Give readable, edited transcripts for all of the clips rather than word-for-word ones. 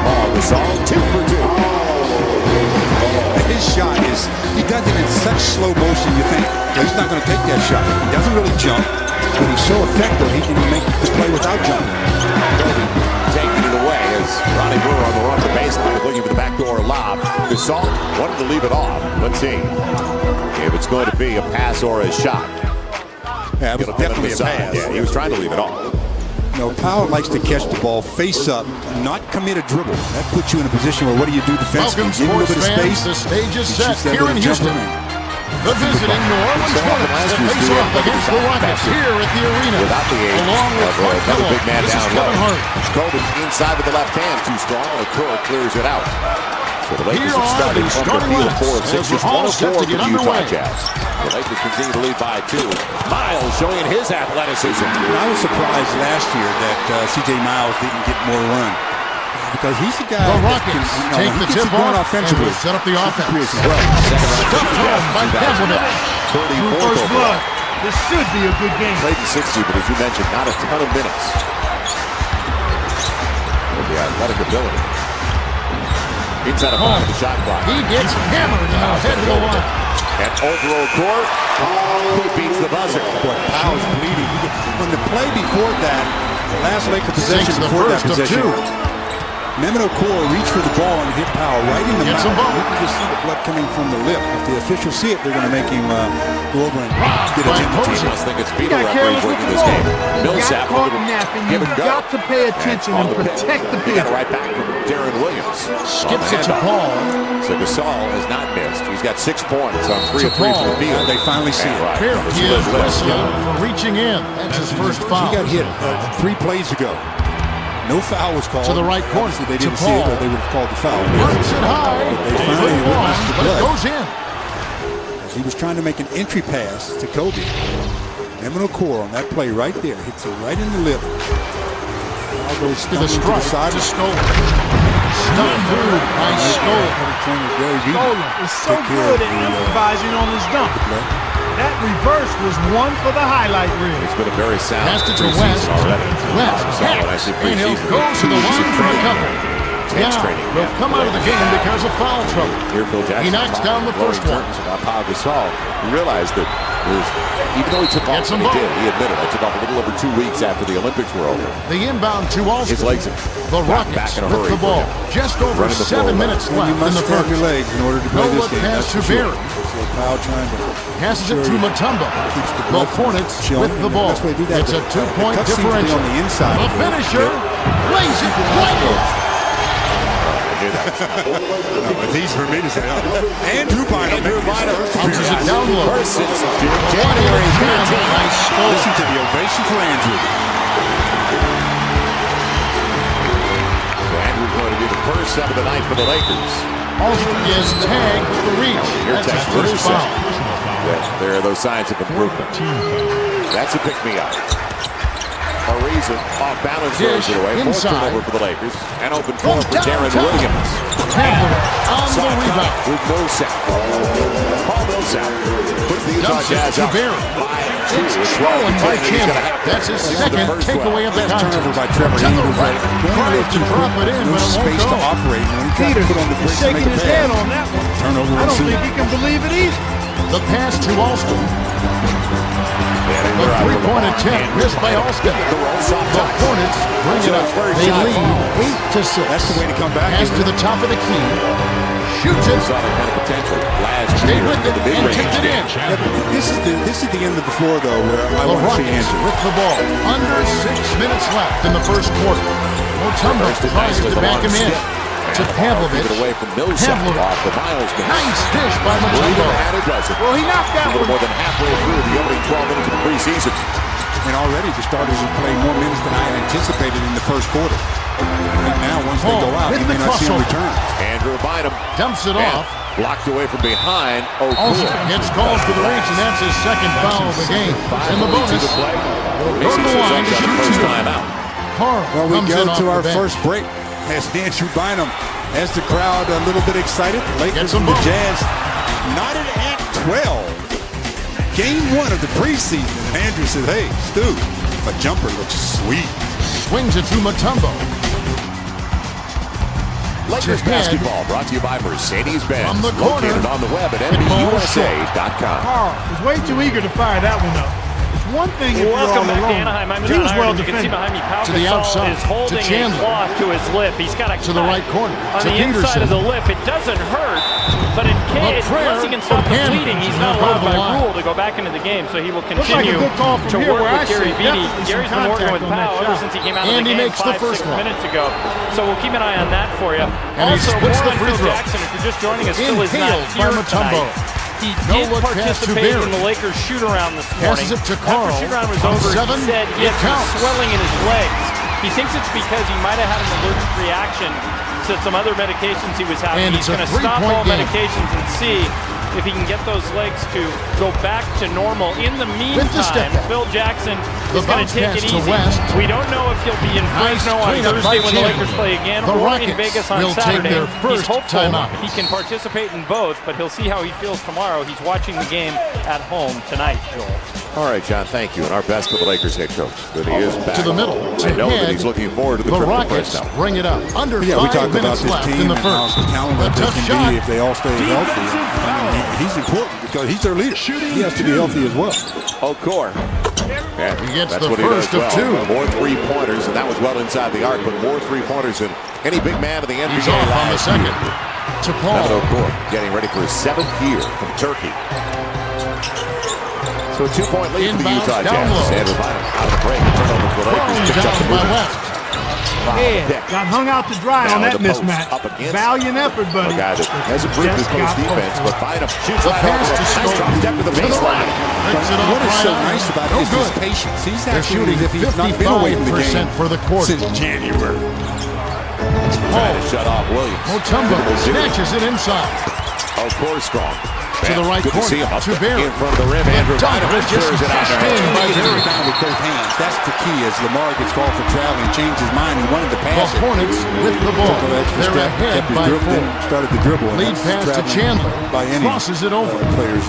ball. Gasol 2 for 2. His shot is, he does it in such slow motion, you think he's not going to take that shot. He doesn't really jump, but he's so effective, he can make the play without jumping. Kobe taking it away as Ronnie Brewer on the run to baseline, looking for the backdoor lob. Gasol wanted to leave it off. Let's see if it's going to be a pass or a shot. Yeah, it was definitely a pass. Yeah, he was trying to leave it off. No, Powell likes to catch the ball face up, not commit a dribble. That puts you in a position where what do you do defensively? Welcome, sports fans. The stage is set here in Houston. The visiting New Orleans Hornets that face off against the Rockets here at the arena. Without the aid along with another big man this down is Kevin low. Hart. Kobe inside with the left hand, too strong, and Okoro clears it out. So the Lakers have started from the field 4 of 6, just 1 of 4 for the Utah Jazz. The Lakers continue to lead by 2. Miles showing his athleticism. I was surprised last year that C.J. Miles didn't get more run. Because he's the guy the Rockets take the tip off offensively. And set up the offense. Stuffed home by Kevin. First blood. This should be a good game. Played in 60, but as you mentioned, not a ton of minutes. With the athletic ability. Inside of the shot clock. He gets hammered in the head of the line. And over O'Court, he beats the buzzer. Powell's bleeding. When the play before that, the last Laker possession before that possession, Mehmet O'Court reached for the ball and hit Powell right in the mouth. You can just see the blood coming from the lip. If the officials see it, they're going to make him go over and get a I must think it's Peter referees working this game. Millsap You've got to pay attention and protect the He got it right back from Darren Williams. Skips it to Paul. So Gasol has not missed. He's got 6 points on 3 of 3 from the field. They finally see it. Here he is whistling for reaching in. That's his first foul. He got hit 3 plays ago. No foul was called. To the right corner. They didn't see it, or they would have called the foul. Runs it high. They finally witnessed the blood. But it goes in. As he was trying to make an entry pass to Kobe. Mehmet O'Court on that play right there hits it right in the lip. Foul goes to the strike to Scola. Stunned through by Scola. Scola is so good at improvising on his dunk. That reverse was one for the highlight reel. It's been a very sound passed it to West. West. And he'll go to the line for a couple. Will come out of the game because of foul trouble. He knocks down the first one. Pau Gasol, you realize that even though he took off when he did, he admitted it took off a little over 2 weeks after the Olympics were over. The inbound to Alston. His legs the Rockets with the ball. Just over 7 minutes left in the first. Your legs in order to play this game. Pass to Barry. Passes it to Mutombo. The Hornets with the ball. It's a 2-point differential. The finisher lays it right in. These for me to say. Andrew Bynum. Bounces it down low. Listen to the ovation for Andrew. Andrew's going to be the first set of the night for the Lakers. Also is tagged with the reach. That's his first foul. There are those signs of improvement. That's a pick-me-up. Ariza off balance throws it away. Inside over for the Lakers. And open floor for Darren Williams. On the rebound. With Millsap. Paul Millsap puts the Utah Jazz up. It's stolen by Chandler. That's his second takeaway of the contest. Turnover by Trevor. To the right. Trying to drop it in, but it won't space to go. operate. Peter shaking his head on that one. Turnover. I don't think he can believe it either. The pass to Alston. The three-point attempt missed by Alston. The Hornets bring it up. They lead 8-6. That's the way to come back. Pass to the top of the key. Shoots it. Stayed with it and tipped it in. This is the end of the floor, though, where I want to see Andrew with the ball. Under 6 minutes left in the first quarter. Mutombo tries to back him in. To Pavlovich. Away from Millsap off the Miles. Nice dish by Mutombo. Well, he knocked that one. More than halfway through the opening 12 minutes of the preseason. And already the starters are playing more minutes than I had anticipated in the first quarter. And now, once they go out, you may not see him return. Andrew Bynum dumps it off. Blocked away from behind. Also gets called for the reach, and that's his second foul of the game. And the bonus. Go to the line to shoot two. Well, we go to our first break. As Andrew Bynum has the crowd a little bit excited. Lakers and the Jazz knotted at 12. Game 1 of the preseason. And Andrew says, hey, Stu, a jumper looks sweet. Swings it to Mutombo. Lakers basketball brought to you by Mercedes-Benz. Located on the web at NBUSA.com. Carl was way too eager to fire that one up. One thing if welcome back alone, to Anaheim. I'm he was well You can see defended. behind me, Pau To the outside, is holding to Chandler. a cloth to his lip. He's got a to the right corner. on To the inside Peterson. of the lip. It doesn't hurt, but in case unless he can stop the bleeding, he's not allowed by rule to go back into the game. So he will continue to work with Gary Beatty. Gary's been working with Pau ever since he came out of the game 5-6 minutes ago. So we'll keep an eye on that for you. And also, he splits the free Phil throw. Jackson, if you're just joining us, Phil is not here tonight. He did participate in the Lakers shoot-around this morning. Passes it to Carl. After shoot-around was over, he said he had some swelling in his legs. He thinks it's because he might have had an allergic reaction to some other medications he was having. And he's going to stop all medications and see if he can get those legs to go back to normal. In the meantime, Phil Jackson is going to take it easy. We don't know if he'll be in Fresno on Thursday when the Lakers play again or in Vegas on Saturday. He's hopeful he can participate in both, but he'll see how he feels tomorrow. He's watching the game at home tonight, Joel. All right, John, thank you. And our best to the Lakers head coach. That he is back. To the middle. I know that he's looking forward to the trip to Fresno. Bring it up. Under we 5 talked about minutes this left team in the and how first. talented they tough can shot. be if they all stay healthy. I mean, he's important because he's their leader. He has to be healthy as well. Core. Yeah, He gets that's the what first he of does well. 2. More three-pointers, and that was well inside the arc, but more three-pointers than any big man in the NBA He's off on the second. To Paul. Core getting ready for his 7th year from Turkey. So a 2-point lead for the Utah Jazz. Andrew Bynum out of the break. Turnover for the Lakers. Picks up the move. Got hung out to dry on that mismatch. Valiant effort, buddy. A guy that has improved his post defense, but Bynum shoots right over a nice drop step to the baseline. What is so nice about it is his patience. He's actually as if he's not been away from the game for the quarter since January. Trying to shut off Williams. Mutombo snatches it inside. Core strong. To the right Good corner. to see him up To Barry. in front of the rim. Andrew Bynum clears it out there. He gets it down with both hands. That's the key. As Lamar gets called for traveling, changed his mind. He wanted to pass The Hornets with the ball. They're ahead by 4. Started the dribble. Lead pass to Chandler. By any crosses it over. Players'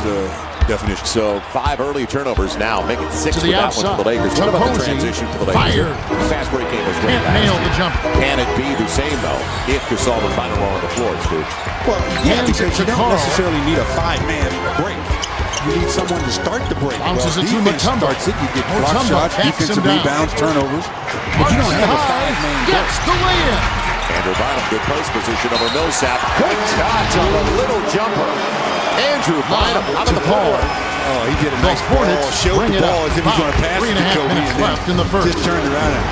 definition. So 5 early turnovers now, making 6 to with the that one for the Lakers. What about the transition for the Lakers? Fired. Fast break game was great. Can't nail the jumper. Can it be the same though if Gasol and Bynum are on the floor, Stu? Well, yeah, Hands because it you to don't Carl. necessarily need a 5-man break. You need someone to start the break. Bounces it to Defense Mutombo. starts it. You get block Mutombo shots, backs defensive him down. rebounds, turnovers. But you don't have a 5-man break. Gets the lay-in. Andrew Bynum, good post position over Millsap. Quick touch on a little jumper. Andrew Bynum out of the floor. Oh, he did a nice ball. Showed the ball as if he's going to pass it to Kobe. 3.5 minutes left in the first. Just turned around and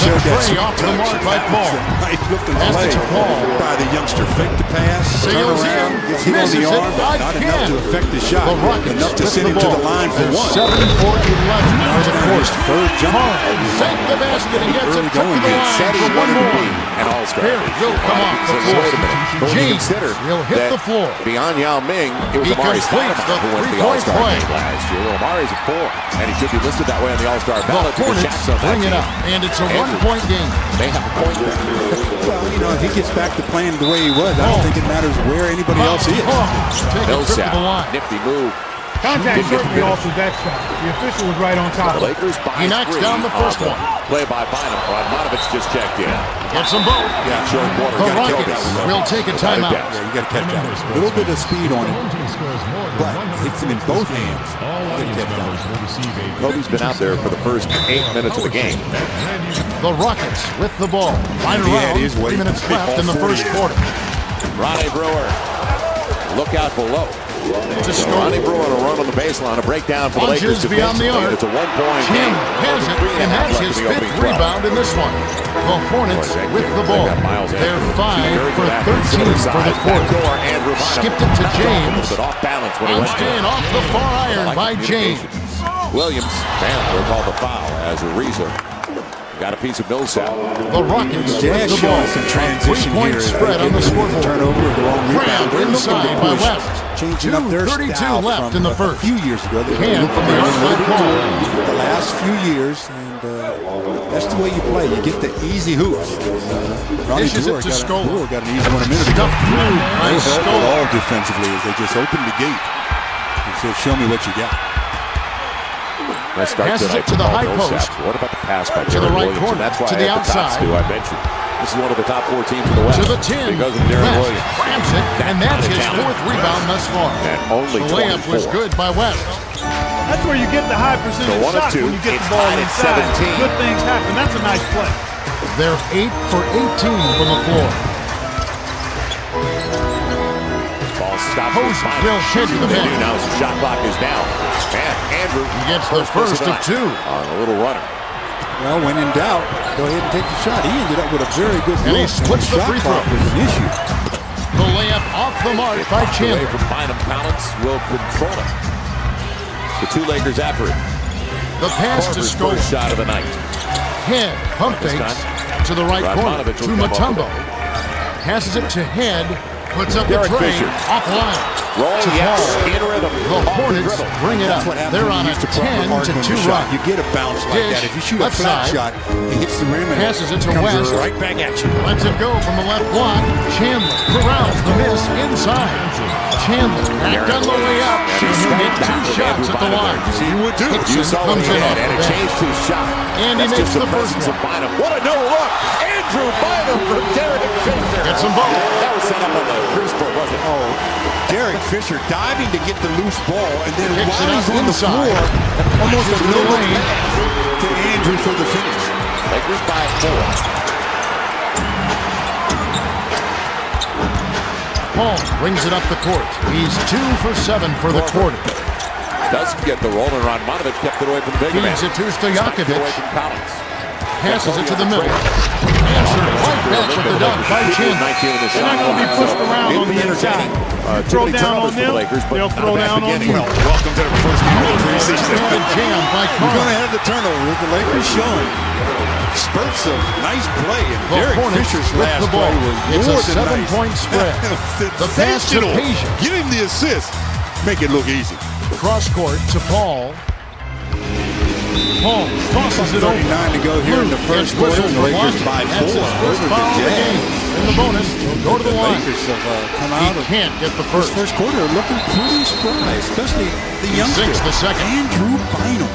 showed that Free off the mark by Paul. Nice looking Pass play it to Paul. by the youngster. Fake the pass, turn Sails around, in, gets hit on the misses it arm, but not enough again. to affect the shot. The Rockets Enough to with send the him to ball. the line for There's 1. 7:40 left in the His fourth. third jumper. Sank the basket and gets it to the line Said he for one wanted to more. be an all-star. Here, will come off the floor. Wait a minute. But when you James consider will hit that the floor. beyond Yao Ming, it was He Amari completes Stoudemire the who went to the three-point all-star play. game last year. Well, Amari's a 4, and he should be listed that way on the all-star The ballot because Hornets Shaq's on that bring it team. up, and it's a Andrew. one-point game. They have a point there. Well, you know, if he gets back to playing the way he was, I don't think it matters where anybody else is. Take a trip to Millsap, the line. nifty move. Contact certainly altered that shot. The official was right on top The of it. Lakers by He knocks 3 down the first off one. Play by Bynum. Rodmanovich just checked in. Gets them both. Yeah, short quarter. The Gotta kill Rockets this. will take a timeout. Yeah, you got to catch that. A little bit of speed on him, but hits him in both hands. You got to catch that. Kobe's been out there for the first 8 minutes of the game. The Rockets with the ball. Right He had around his 3 way. minutes left in the first quarter. Ronnie Brewer. Look out below. To score. Ronnie Brewer on a run on the baseline. A breakdown for the Lakers Punches beyond the defensively. arc. It's a 1-point Kim game. has it and has his 5th rebound in this one. The Hornets with the ball. They're 5 for 13 for the quarter. Skipped it to James. Off balance when he went Staying off the far iron by James. Williams, man, they're called the foul as Ariza got a piece of Millsap. The Rockets Jazz with the ball. showing some transition 3-point here. spread on the scoreboard. Turnover, the wrong rebound. Graham inside by West. Changing up their 2:32 style left from in the first. a few years ago. They Hand from the arc by Paul. the last few years, and that's the way you play. You get the easy hoops. Ronnie Dishes Brewer it to Scola. got an easy one a minute ago. Stuffed through by They helped Scola. all defensively as they just opened the gate and said, "Show me what you got." Let's start Passes tonight it to the with high Millsap. post. What about the pass by To the Jared right Williams? corner. And that's why To I the had the top outside. two I mentioned. This is one of the top 4 teams in the West. To the 10. Because of Darren Williams. Grabs it, and that's his 4th rebound thus far. And only the layup 24. was good by West. That's where you get the high percentage shot when you get the ball inside. Good things happen. That's a nice play. They're 8 for 18 from the floor. Ball stops. Will hit the man. Now his shot clock is down. And Andrew gets the first of 2 on a little runner. Well, when in doubt, go ahead and take the shot. He ended up with a very good and he splits the free throw. Was an issue. The layup off the mark by Chandler. From Bynum, Collins will control it. The 2 Lakers after it. The pass to Scope. First shot of the night. Head pump fakes to the right corner to Mutombo. Passes it to Head. Puts up the tray. Offline. Roll, yes, in rhythm. The Hornets bring it up. They're on a 10-2 run. You get a bounce like that. If you shoot a flat shot, it hits the rim and passes it to comes West. Right back at you. Lets it go from the left block. Chandler corrals the miss inside. Chandler back on the way up. He'll get 2 shots at the line. You would do. Hickson comes in off the and it changed his shot. And he makes the first one. What a no look! Andrew Bynum for Derek Fisher. Gets them both. That was set up on the crease board, wasn't it? Oh, Derek Fisher diving to get the loose ball, and then Kicks while it he's up on the inside. floor, almost a Passes no to look Lane. to Andrew for the finish. Lakers by 4. Paul brings it up the court. He's 2 for 7 for the quarter. Doesn't get the roll, and Radmanovic kept it away from the big man. Feeds it to Stojakovic. Away from Collins. Passes it to the middle. Answered right back with the dunk by Chandler. They're not going to be pushed around on the inside. Throw down on them, they'll throw down on you. Welcome to the first game of the preseason. Jam by We're Carl. going to have the turnover. The Lakers showing spurts of nice play, and The Derek Hornets Fisher's with last the ball. play was It's a more than 7-point nice. spread. The pass to Sensational. Peja. Give him the assist. Make it look easy. Cross court to Paul. Paul tosses it over. 39 to go here in the first quarter. The Lakers by 4. That's his first foul of the game. In the bonus, he'll go to the line. Lakers have come out of can't get the this first quarter looking pretty spry, especially the youngster. Sinks the second. Andrew Bynum.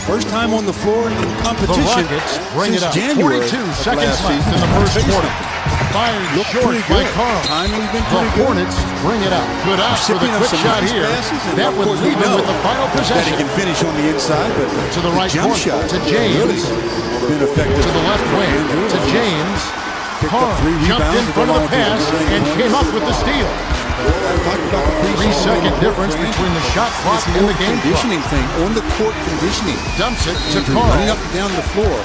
First time on the floor in competition. The Rockets bring it up. January 42 seconds left in the first quarter. Fired short by Carl. Timing's been The pretty good. Hornets bring it up. Good out for the quick shot here. That would leave him with the final That he possession. can finish on the inside, but To the right jump corner, shot to James. really been effective. To the left wing, to James. Picked Carl up 3 jumped rebounds in front of the pass and came up with the steal. 3-second difference between the shot clock and the game clock. Conditioning thing, on the court conditioning. Dumps it to Andrew Carl. running up and down the floor.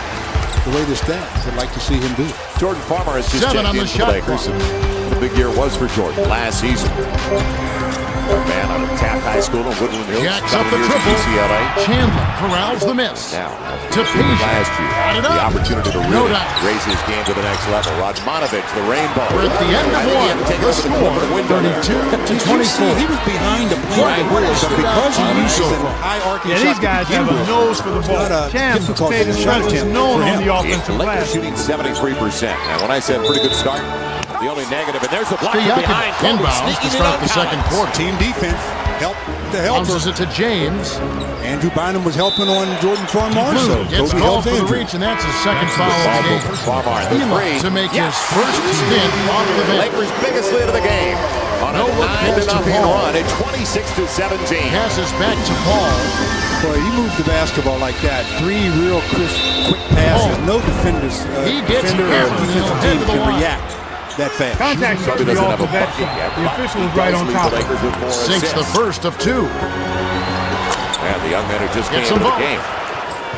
The way the stats, I'd like to see him do it. Jordan Farmer has just 7 checked on the in for shot the Lakers. The big year was for Jordan last season. Man out of Taft High School in Woodland Hills. Jacks up the triple. UCLA. Chandler corrals the miss. Now, To Peja. last year, Got it the up. opportunity to No really doubt. raise his game to the next level. Radmanovic, the rainbow. We're at the end of one. The score, 32 to 24. He was behind the play, but because he uses an high arcing Yeah, shot these to guys begin have a with, nose for the it's ball. not a Chandler difficult made his shot presence attempt known for on him. the offensive Lakers glass. shooting 73%. And when I said pretty good start, the only negative, and there's the block from Stojakovic behind. inbounds to start the second quarter. Team defense helped the helper. Bounces it to James. Andrew Bynum was helping on Jordan Farmar. Blue So gets Kobe called helped for the Andrew. reach, and that's his second foul of the game. Farmar, the Elo three. to make his first stint off the bench. Lakers' biggest lead of the game. On No a look pass to 9-0 Paul. run at 26-17. Passes back to Paul. Boy, he moved the basketball like that. 3 real crisp, quick passes. Oh. No defenders, He gets defender or hammered. defensive He'll team head to the can line. react that fast. Contact should Probably be doesn't off have a of that bucket shot. yet. The official was right on top of it. Sinks the first of 2. And the young men who just came Gets into them the both. game.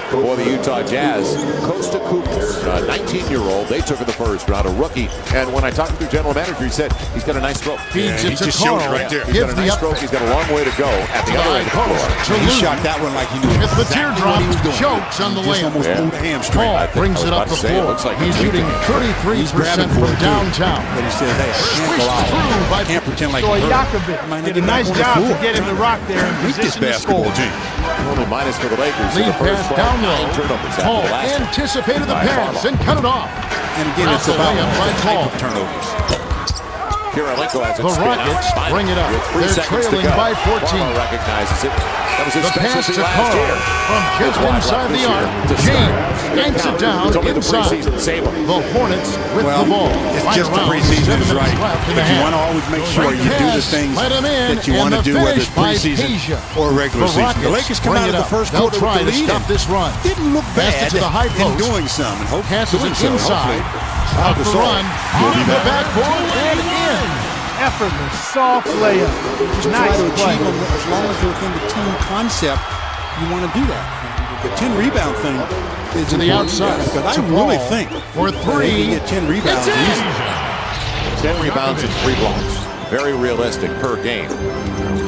For the Utah Jazz, Costa Cooper, 19-year-old. They took in the first round, a rookie. And when I talked to the general manager, he said he's got a nice stroke. Feeds he it to just showed Carl. it right there. He's got Gives a nice the stroke. up. He's got a long way to go at the other end of the floor. He shot that one like he knew Hits the exactly teardrop. what he was doing. Chokes on the Just layup. almost pulled a hamstring. Paul I brings was it up about the to say, it floor. looks like He's he's shooting He's 33% grabbing from for it, too. downtown. But he says, hey, I can't Squished go out. through by Can't pretend like Stojakovic did a nice job to get him to rock there and Beat this position to score. basketball team. Only minus for the Lakers. in Lead the first pass quarter. down 9 low. turnovers after Paul the last one. anticipated the By pass Farmer. and cut it off. And again, it's That's a about layup by the type Paul. of turnovers. Kirilenko has it The spin out. Rockets Bynum bring it up. with 3 They're seconds to trailing go. by 14. Farmer recognizes it. That was his The pass specialty to last Carl year. from just His wide inside left the this arc. year to James start. yanks it down inside. The Hornets with the ball. It's just the preseason is right. But you want to always make sure you do the things that you want to do, whether it's preseason or regular season. The Lakers come out of the first quarter with the lead. This run. Didn't look bad to the high post. in doing some. And hopefully passes it inside. Out the run. On the backboard and in. Effortless, soft layup. Just nice try to play. achieve them as long as they're within the team concept. You want to do that. The 10 rebound thing is to the outside. Because I really think for three. Get 10 rebounds easy. 10 rebounds and 3 blocks. Very realistic per game.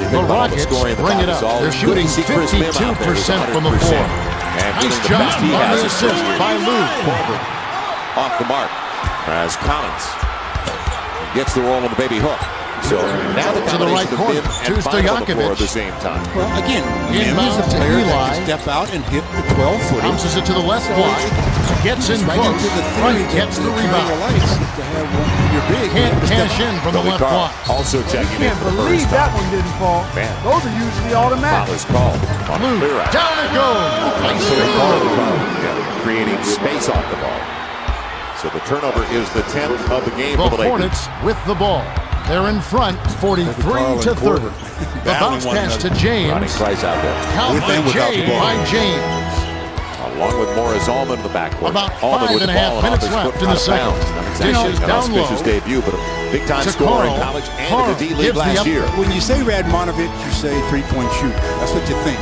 The Rockets bring it up. They're shooting 52% from the floor. Nice job on the assist by Lou. Off the mark as Collins gets the roll on the baby hook. So now the to the right corner, to Stojakovic at the same time. Well, again, inbound to Eli. That can step out and hit the 12-footer. Bounces it to the left block. Gets in right close. Into the Right, gets the rebound. To have your big can't cash in from the left block. Also checking in Can't for the believe first that time. one didn't fall. Man. Those are usually automatic. Foul is called on Lou, clear out. down it goes. Creating space off the ball. So the turnover is the 10th of the game for the Lakers. Hornets with the ball. They're in front, 43-30. The bounce pass to James. Price out there. Count by James. Along with Morris Allman in the backcourt. About Allman 5.5 minutes left in the second. Dishes down low. His debut, but a big-time scorer in college and in the D-League last year. When you say Radmanovic, you say three-point shoot. That's what you think.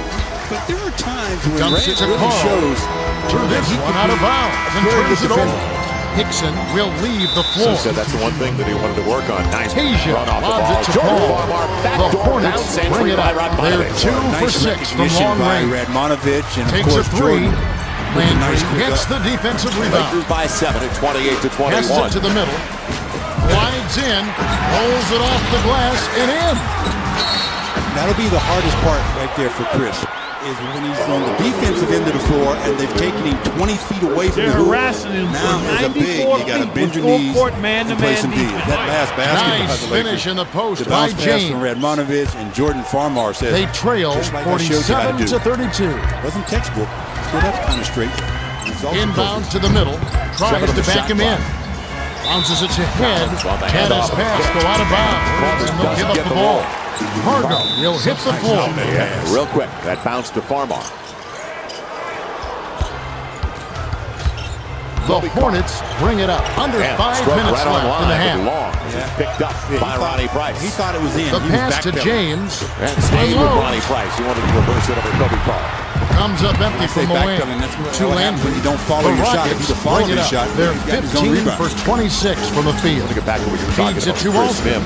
But there are times when Rad really shows that he can out of bounds and turns it over. Hickson will leave the floor. So that's the one thing that he wanted to work on. Nice Asia run off the ball. The Hornets bring it up. They're 2 for 6 from long range. Radmanovic and takes a three. Landry gets the defensive rebound. Lakers by 7 at 28-21. Passes it to the middle. Glides in. Rolls it off the glass and in. That'll be the hardest part right there for Chris. Is when he's on the defensive end of the floor and they've taken him 20 feet away from the hoop. Harassing him now as a big, you got to bend your knees and play some D. That last basket nice finish in the post the by bounce pass James. from Radmanovic and Jordan Farmar says they trail like 47-32. Wasn't textbook, so that's kind of straight. Inbounds to the middle, tries to back him in. Bounces it to head. Caddis pass go out of bounds and they'll give up the ball. Margo will hit the floor. Yeah, real quick, that bounce to Farmar. The Hornets bring it up. Under 5 minutes left in the half. Long. Picked up by Ronnie Price. He thought it was in. The pass to James. And staying with Ronnie Price. He wanted to reverse it over Kobe Carr. Comes up empty from the wing. To Landry. You don't follow your shot. If you follow your shot, they're 15 for 26 from the field. Get back to what you were talking about. To Austin.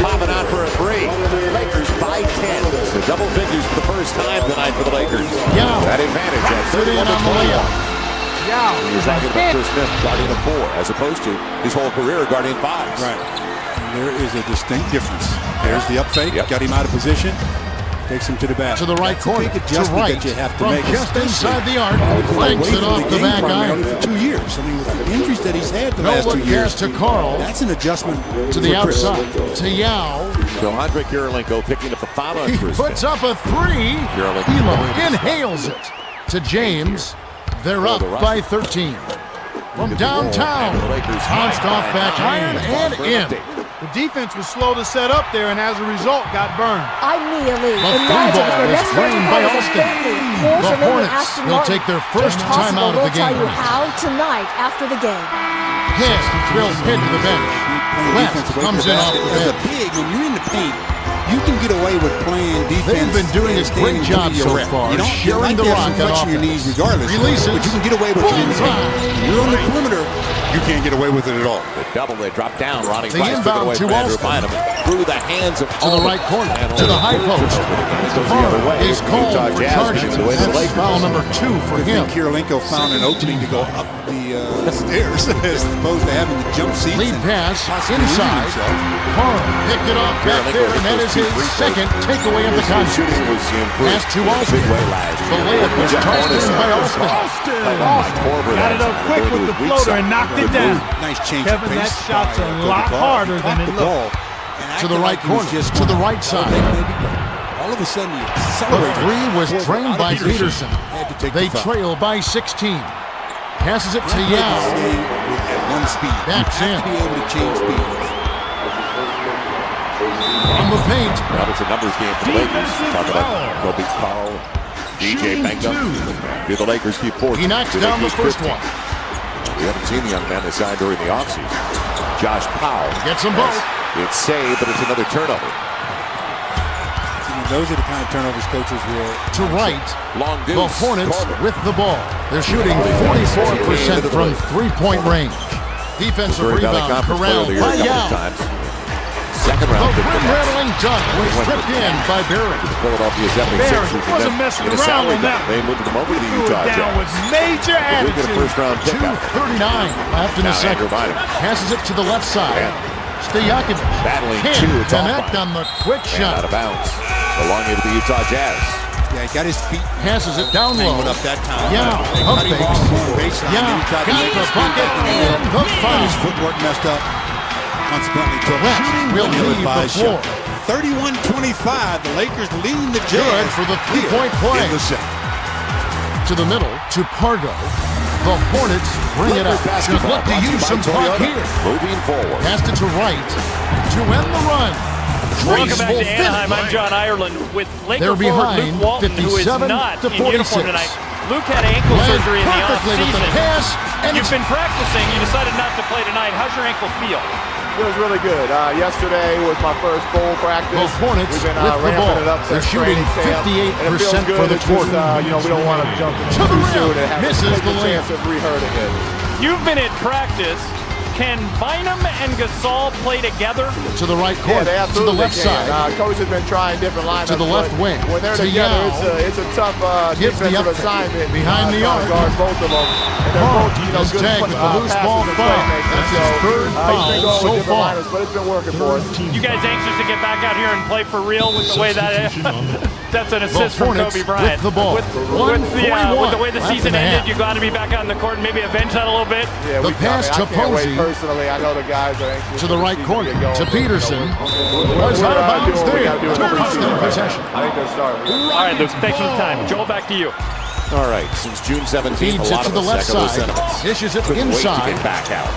Popping out for a three. Lakers by 10. So double figures for the first time tonight for the Lakers. Yeah. That advantage at 31-21. Yeah. You're talking about Chris Smith guarding a 4 as opposed to his whole career guarding 5s. Right. And there is a distinct difference. There's the up fake. Got him out of position. Takes him to the basket. To the right corner. To right. That you have to from make just inside the arc. Flanks it off the back iron. For 2 years. I mean, with the injuries that he's had the last 2 years. To Carl. That's an adjustment to the outside. To Yao. So Andre Kirilenko picking up the foul on Chris. He puts up a 3. Elo inhales it to James. They're up by 13. From downtown. Bounced off back iron and in. The defense was slow to set up there and as a result got burned. Immediately the free ball is framed by Austin. The Hornets will take their first time out of the game. We'll tell you how tonight after the game. Head drills head to the bench. Left comes in off the bench. As a big, when you're in the paint, you can get away with playing defense. They've been doing a great job so far. You don't sharing the rock on offense. Your knees regardless. Releases. But you can get away with it in the paint. You're on the perimeter. You can't get away with it at all. The double, they drop down. Ronnie the Price inbound to Austin. Through the hands of to the right corner. To the high post. Is called for charging. That's foul number 2 for him. Kirilenko found an opening to go up the stairs as opposed to having the jump seat. Lead pass inside. Carl picked it off back there, and that is his second takeaway of the contest. Pass to Austin. The layup was tossed in by Austin. Got it up quick with the floater and knocked it down. Nice change Kevin, of pace. that shot's a lot harder than it looked. To the right corner, to the right side. All of a sudden, he The 3 was drained by Peterson. Had to take They the foul. trail by 16. Passes it to Yao. At one speed. Backs you in. have to be able to change speeds. On the paint. Now it's a numbers game for the Lakers. Talk about Kobe Powell, DJ Benga. Do the Lakers keep forcing? He knocks down the first one. We haven't seen the young man they signed during the offseason. Josh Powell gets them both. It's saved, but it's another turnover. Those are the kind of turnovers coaches will. To right, Long deuce. the Hornets with the ball. They're shooting 44% from three-point range. Defensive rebound corralled by Yao. Second round. The rim-rattling dunk was stripped in by Barry. The Philadelphia 76ers wasn't messing around on that. They moved them over to the Utah down Jazz. with major We get a attitude. first-round pick out. 2:39 left in the second. Passes it to the left side. Stojakovic Battling can't two. It's connect on the quick And shot. out of bounds. Belonging to the Utah Jazz. Yeah, he got his feet. Passes it down low. Up that time. Yeah, pump fakes. Yeah, got the bucket and the foul. His footwork messed up. Consequently, took Will leave the floor. 31-25. The Lakers leading the Jazz. Good for the three-point play. To the middle, to Pargo. The Hornets bring it up. Just look to use some clock here. Moving forward. Passed it to right to end the run. Welcome back to Anaheim. I'm John Ireland with Laker forward Luke Walton, who is not in uniform tonight. Luke had ankle surgery in the offseason. You've been practicing. You decided not to play tonight. How's your ankle feel? Feels really good. Yesterday was my first full practice. The Hornets We've been with the ball. ramping it up They're since shooting training camp, 58% for the quarter. we don't want to jump in To the too rim. soon and have Misses take the the layup. chance of rehurting it. You've been at practice. Can Bynum and Gasol play together? To the right Yeah, corner, they to the absolutely left can. side. Coach has been trying different lineups. To the left but wing. When they're To together, Yao. it's a tough Gives the defensive up assignment. behind the arc. Guard both of them. And they're Hart both, is good tagged with the loose passes ball and foul. playmaking. That's his So, third he's been foul going so with different far. lineups, but it's been working for us. You guys anxious to get back out here and play for real with the way that that's an assist from Hornets Kobe Bryant. with the ball. With the way the Left season and a half. ended, you're glad to be back out in the court and maybe avenge that a little bit. Yeah, The pass to I can't wait Posey. personally. I know the guys are anxious To the right for the season corner, get to going. Peterson. We're Was out of bounds doing what we there. gotta do in Two the Houston preseason. possession. I think they're starting. All right, Luke, thanks for the time. Joel, back to you. All right, since June 17th, Feeds a it lot to of the us left echo those side. sentiments. Dishes it Couldn't wait to inside. get back out.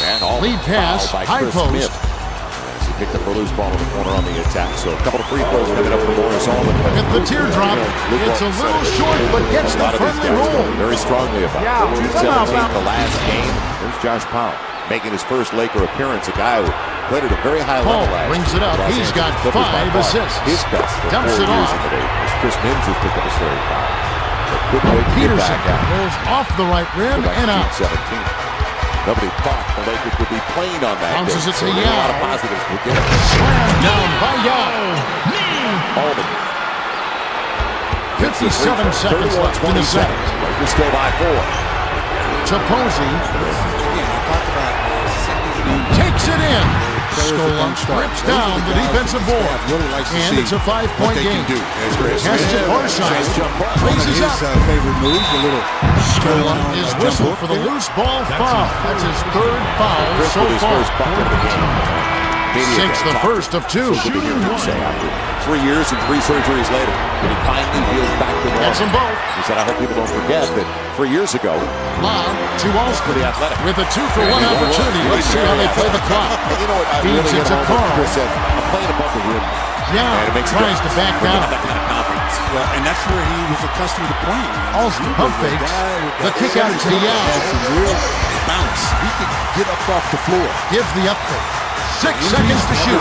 And all Lead pass, by high Chris post. Smith. As he picked up the loose ball in the corner on the attack. So a couple of free throws coming up for Morris Allman. With the teardrop, it's a little short, but gets the friendly roll. Very strongly about it. 17th, the last game. There's Josh Powell making his first Laker appearance. A guy who played at a very high level last year. Brings it up. Los He's Angeles got Clippers by 5 far assists. His best for Dumps 4 it years off. in the league. Chris Mims has picked up his third foul. Couldn't wait to get Peterson back out. rolls off the right rim Back and to out. 17. Nobody thought the Lakers would be playing on that Bounces day. it to So a lot of Yao. positives. We'll get it. Slammed down by Yao. Allman. 57 seconds left in the second. Lakers still by 4. To Posey. Takes it in. Scola rips down the defensive board. And it's a 5-point game. Passes it far side. Raises up. Favorite moves, a little Scola is whistled for the loose ball foul. That's his third foul so His far. first bucket of the game. Sinks the first of 2. Good to hear him say after 3 years and 3 surgeries later, that he finally feels back to normal. Gets them both. He said, I hope people don't forget that 3 years ago, Lob to Alston pretty athletic. with a 2-for-1 opportunity. Let's see how they play the clock. And you know what? I Feeds really it hit to home when Carl. Chris said, I'm playing above the rim. Yeah, And it makes tries to back when you down. have that kind of confidence. Well, and that's where he was accustomed to playing. Alston pump fakes. The kick out to Yao. Has some real bounce. He could get up off the floor. Gives the up fake. 6 seconds to shoot.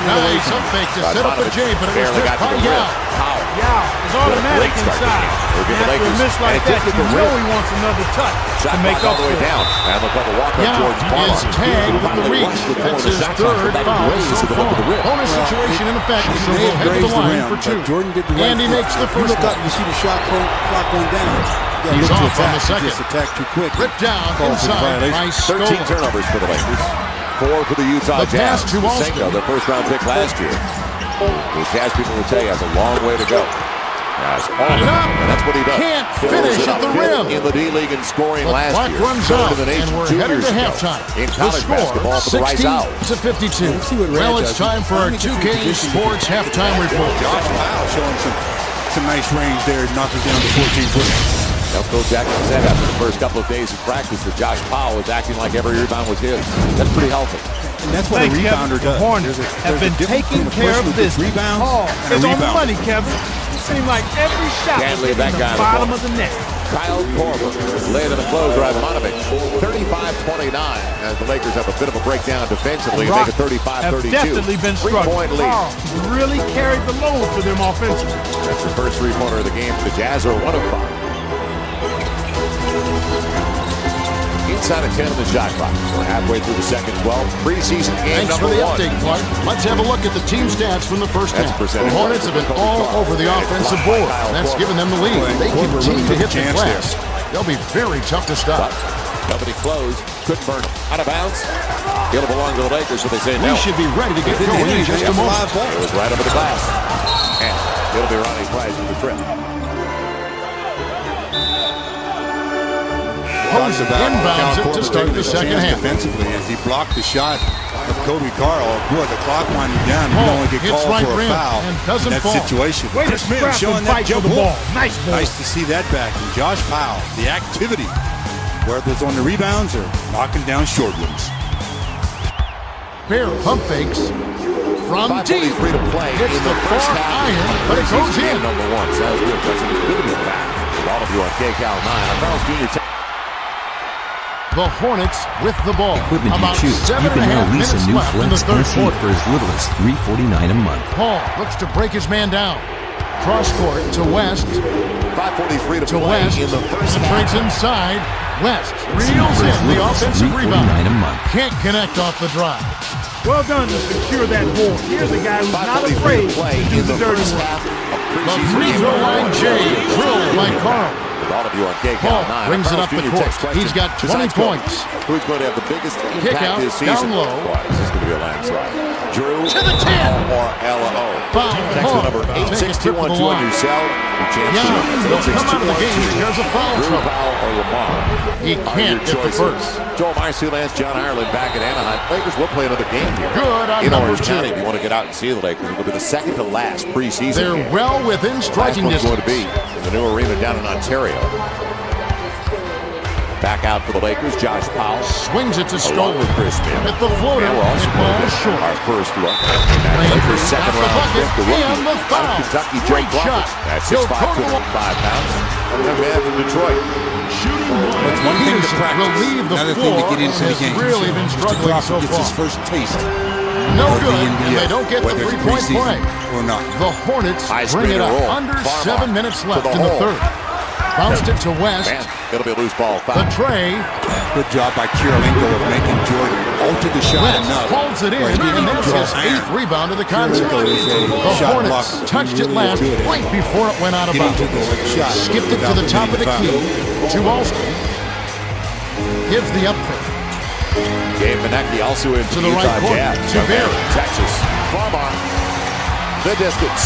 Nice up fake to set up a J, but it was Barely missed got to by the rim. Yao. Powell. Yeah, it's automatic Great start inside. to the game. After a miss like that, you know he wants another touch Shot to make clock all up the way for it. down. And look at the walk up Yao towards Farmer. is tagged with the reach. That's his third foul so far. Bonus situation in effect, so we'll head to the line for 2. Jordan did the right And he thing. makes the If you first look up, one. you see the shot clock going down. Yeah, He's look to off on the attack. second. He just attacked too quick. Ripped down Call for the inside by violation. 13 Scola. turnovers for the Lakers. 4 for the Utah The pass Jazz. to Alston. Senko, their first-round pick last year. The Jazz people will tell you has a long way to go. As Allman, and that's what he does. Can't finish at the rim. In the D-League in scoring The last clock year. runs Third out, in the nation and we're 2 headed years to ago. halftime. In The college basketball score, for the Rice 60 Owls. to 52. See what Rad Well, does. it's time for our 2K Sports halftime report. Josh Powell showing some nice range there, knocking down the 14-footer. Phil Jackson said after the first couple of days of practice that Josh Powell was acting like every rebound was his. That's pretty healthy. And that's what a rebounder does. The Hornets have been taking care of business. Rebounds is on the money, Kevin. It seemed like every shot was hitting the bottom of the net. Kyle Korver lay to the close, Radmanovic. 35-29 as the Lakers have a bit of a breakdown defensively. Make it 35-32. Have definitely been struggling. Really carried the load for them offensively. That's the first three-pointer of the game for the Jazz, are 1 of 5. Inside of 10 in the shot clock. We're halfway through the second 12. Preseason game Thanks number for the 1. update, Clark. Let's have a look at the team stats from the first half. The Hornets have been all over the offensive board. That's given them the lead. They continue to hit the glass. They'll be very tough to stop. Nobody closed. Couldn't burn him. Out of bounds. It'll belong to the Lakers, so they say no. We should be ready to get going in just a moment. It was right over the glass. And it'll be Ronnie Price with the trip. Inbounds it to start the second half. Defensively, as he blocked the shot of Kobe Carl. Boy, the clock winding down. You only get called for a foul in that situation. Way to scrap and fight for the ball. Nice ball. Nice to see that back. And Josh Powell, the activity, whether it's on the rebounds or knocking down short ones. Bear pump fakes from deep. Free to play. It's the far iron, but it goes in. Number 1. Sounds good. That's good to be back. All of you on KCAL 9. I'm Carl's Jr. The Hornets with the ball. Equipment About you choose. 7.5 You can now lease minutes a new left in the Flex third PC quarter. for as little as $349 a month. Paul looks to break his man down. Cross court to West. 5:43 to West. in the first Penetrates inside. West reels in the offensive rebound. $349 a month. Can't connect off the drive. Well done to secure that board. Here's a guy who's not afraid to do the dirty work. The free throw line J drilled by Carl. All of you on Paul KCAL 9. brings it up the court. He's got 20 points. Who's going to have the biggest Kick impact out, this season? down low. Boy, this is going to be a landslide. Drew To the 10. or LO. Foul. Text number Take a trip to the 86212 on line. your cell. Your chance Yeah, to he'll come out of the game because of foul Drew, trouble. Powell, or Lamar. He can't get the first. Joel Marcy lands John Ireland back at Anaheim. Lakers will play another game here. Good on in number Orange 2. County. If you want to get out and see the Lakers, it'll be the second to last preseason They're game. well within striking Last one's distance. going to be in the new arena down in Ontario. Back out for the Lakers, Josh Powell. Swings it to Along Scola. with Chris Mill. At the floater, And we're also it going to falls get short. our first look at Lakers' second Off the round bucket, pick, the rookie and the out foul. of Kentucky, Joe Great Crawford. shot. At He'll 6'5", total 205 pounds. And the man from Detroit. It's one thing to practice. Will leave the Another floor thing to get into the has game. really been Mr. struggling Crawford so gets his far. first taste. No of the good, NBA, and they don't get the whether it's three-point preseason play. or not. The Hornets High bring it screen up. roll. Under Farmar 7 minutes left to the in the hole. third. Bounced it to West. Man, it'll be a loose ball foul. The tray. Good job by Kirilenko of making Jordan alter the shot West enough. holds it in, where he didn't and that's draw his iron. 8th rebound of the contest. Kirilenko is a The shot Hornets blocker. touched He it really last is good at right before it went out of getting bounds. to the shot Skipped it to without the top of the committing key to Alston. Gives the up pick. Gabe Benecki also in To the right Utah corner, Jazz. to Barry. Texas. Farmar. The distance.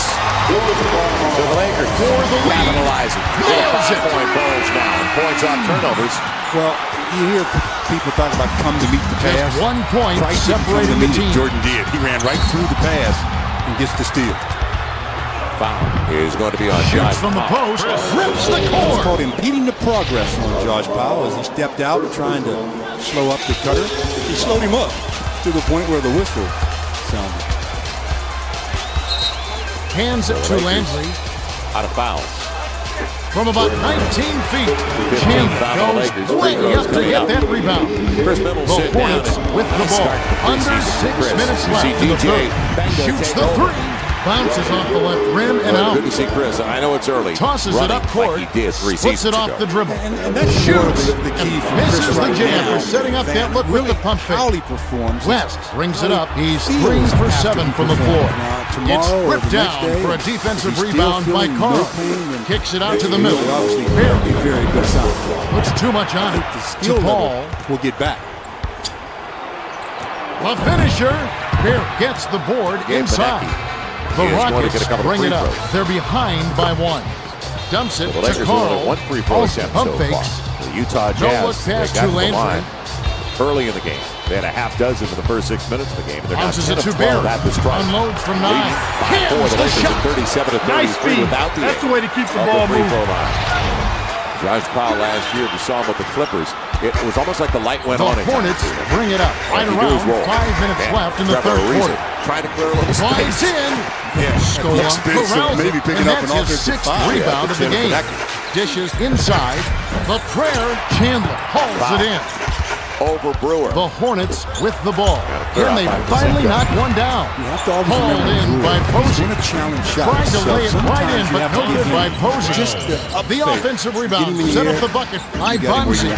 To the Lakers. For the lead. Capitalizing. Nails it. 5-point balls now. Points on turnovers. Well, you hear people talk about come to meet the pass. Just 1 point Price didn't come separating to the meet it. team. Jordan did. He ran right through the pass and gets the steal. Foul is going to be on Josh Shoots from the Powell. post. Rips the It's core. called impeding the progress on Josh Powell as he stepped out trying to slow up the cutter. He slowed him up to the point where the whistle sounded. Hands it to Landry. Out of bounds. From about 19 feet. 15 Jim foul goes Lakers. way Free throws up to coming get up. that rebound. Chris Middle The sit down Hornets and with the ball. start the Under preseason. 6 minutes You left see in the DJ third. Benga Shoots take the over. 3. Bounces off the left rim and Well, out. good to see Chris. I know it's early. Tosses it Running up court. like he did 3 Puts seasons it off ago. the dribble. And that's more of Shoots. the key And for misses Chris the right jam now. for setting up that look with the pump fake. How he performs. West brings it up. He's Feels 3 for after 7 he from the performs. floor. Now, It's tomorrow or ripped the next down day, for a if defensive he's still rebound by feeling Carl. no pain, then Kicks it out to the it middle. obviously Barry would be a very good sign. puts too much on I it think the to skill Paul. level will get back. The finisher. Barry gets the board Gabe inside. Benecki. The He is going to Rockets get a couple of bring free it up. throws. They're behind by 1. Dumps it The to Lakers only Carl. one free throw Alston attempt pump so fakes. far. The Utah No Jazz, look they pass got to to the Landry. line. early in the game. They had a half dozen in the first 6 minutes of the game. And they're now 10 of 12 at the strike. Unloads from 9. By 4, the Lakers at 37 to 33 nice speed. without the That's the way to keep the ball moving. Josh Powell last year, we saw him with the Clippers. It was almost like the light went on. The Hornets bring it up. Right around 5 minutes left in the third quarter. Trying to clear a little space. Slides in. Scola corrals maybe picking up an offensive foul. Rebound of the game. Dishes inside. The prayer. Chandler hauls it in. Over Brewer. The Hornets with the ball. Then they finally knock one down. You have to always hauled in by Posey. A challenge shot. Trying to lay it right in, but no good by Posey. Just the offensive rebound set up the bucket by Bonzi.